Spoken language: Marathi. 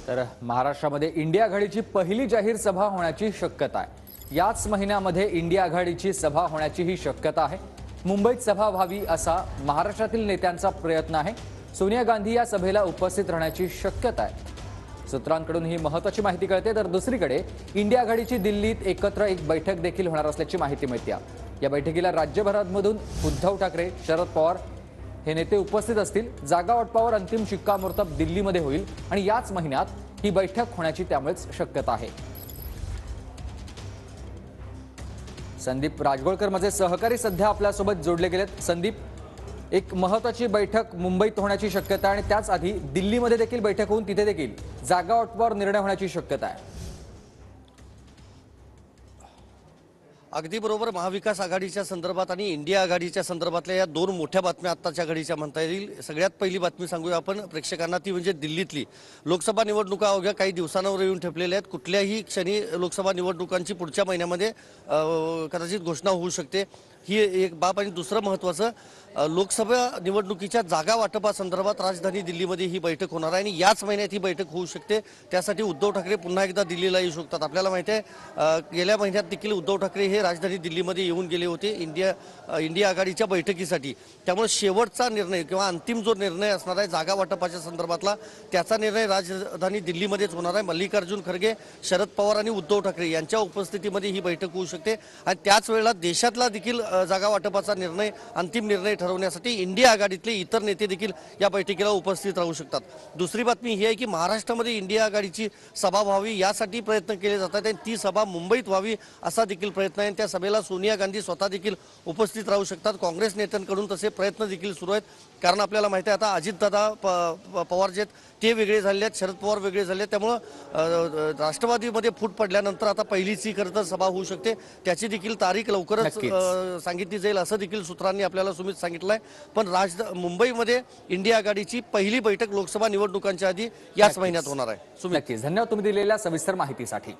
तर महाराष्ट्रामध्ये इंडिया आघाडीची पहिली जाहीर सभा होण्याची शक्यता आहे। याच महिन्यामध्ये इंडिया आघाडीची सभा होण्याची ही शक्यता आहे। मुंबईत सभा व्हावी असा महाराष्ट्रातील नेत्यांचा प्रयत्न आहे। सोनिया गांधी या सभेला उपस्थित राहण्याची शक्यता आहे। सूत्रांकडून ही महत्त्वाची माहिती कळते। तर दुसरीकडे इंडिया आघाडीची दिल्लीत एकत्र एक बैठक देखील होणार असल्याची माहिती मिळते। या बैठकीला राज्यभरामधून उद्धव ठाकरे, शरद पवार हे नेते उपस्थित असतील। जागा वाटपावर अंतिम शिक्कामोर्तब दिल्लीमध्ये होईल आणि याच महिन्यात ही बैठक होण्याची त्यामुळेच शक्यता आहे। संदीप राजगोळकर माझे सहकारी सध्या आपल्यासोबत जोडले गेलेत। संदीप, एक महत्त्वाची बैठक मुंबईत होण्याची शक्यता आणि त्याच आधी दिल्लीमध्ये देखील बैठक होऊन तिथे देखील जागा वाटपावर निर्णय होण्याची शक्यता आहे। अगदी बरोबर। महाविकास आघाडीच्या संदर्भात आणि इंडिया आघाडीच्या संदर्भातल्या या दोन मोठ्या बातम्या आत्ताच्या घडीच्या म्हणता येईल। सगळ्यात पहिली बातमी सांगूया आपण प्रेक्षकांना, ती म्हणजे दिल्लीतली लोकसभा निवडणुका अवघ्या काही दिवसांवर येऊन ठेपलेल्या आहेत। कुठल्याही क्षणी लोकसभा निवडणुकांची पुढच्या महिन्यामध्ये कदाचित घोषणा होऊ शकते, ही एक बाब। आणि दुसरं महत्त्वाचं, लोकसभा निवडणुकीच्या जागा वाटपासंदर्भात राजधानी दिल्लीमध्ये ही बैठक होणार आहे आणि याच महिन्यात ही बैठक होऊ शकते। त्यासाठी उद्धव ठाकरे पुन्हा एकदा दिल्लीला येऊ शकतात। आपल्याला माहिती आहे, गेल्या महिन्यात देखील उद्धव ठाकरे हे राजधानी दिल्लीमध्ये येऊन गेले होते इंडिया आघाडीच्या बैठकीसाठी। त्यामुळे शेवटचा निर्णय किंवा अंतिम जो निर्णय असणार आहे जागा वाटपाच्या संदर्भातला, त्याचा निर्णय राजधानी दिल्लीमध्येच होणार आहे। मल्लिकार्जुन खरगे, शरद पवार आणि उद्धव ठाकरे यांच्या उपस्थितीमध्ये ही बैठक होऊ शकते आणि त्याच वेळेला देशातला देखील जागा वाटपाचा निर्णय, अंतिम निर्णय ठरवण्यासाठी इंडिया आघाडीतले इतर नेते देखील या बैठकीला उपस्थित राहू शकतात। दुसरी बातमी ही आहे की महाराष्ट्रामध्ये इंडिया आघाडीची सभा व्हावी यासाठी प्रयत्न केले जातात आणि ती सभा मुंबईत व्हावी असा देखील प्रयत्न आहे। त्या सभेला सोनिया गांधी स्वतः देखील उपस्थित राहू शकतात। काँग्रेस नेत्यांकडून तसे प्रयत्न देखील सुरू आहेत, कारण आपल्याला माहिती आहे आता अजितदादा पवार जे ते वेगळे झाले आहेत, शरद पवार वेगळे झाले आहेत। त्यामुळे राष्ट्रवादीमध्ये फूट पडल्यानंतर आता पहिलीच ही खरं तर सभा होऊ शकते। त्याची देखील तारीख लवकरच सांगितली जाईल असं देखील सूत्रांनी आपल्याला सुमित सांगितलंय। पण मुंबईमध्ये इंडिया आघाडीची पहिली बैठक लोकसभा निवडणुकांच्या आधी याच महिन्यात होणार आहे। नक्कीच, धन्यवाद तुम्ही दिलेल्या सविस्तर माहितीसाठी।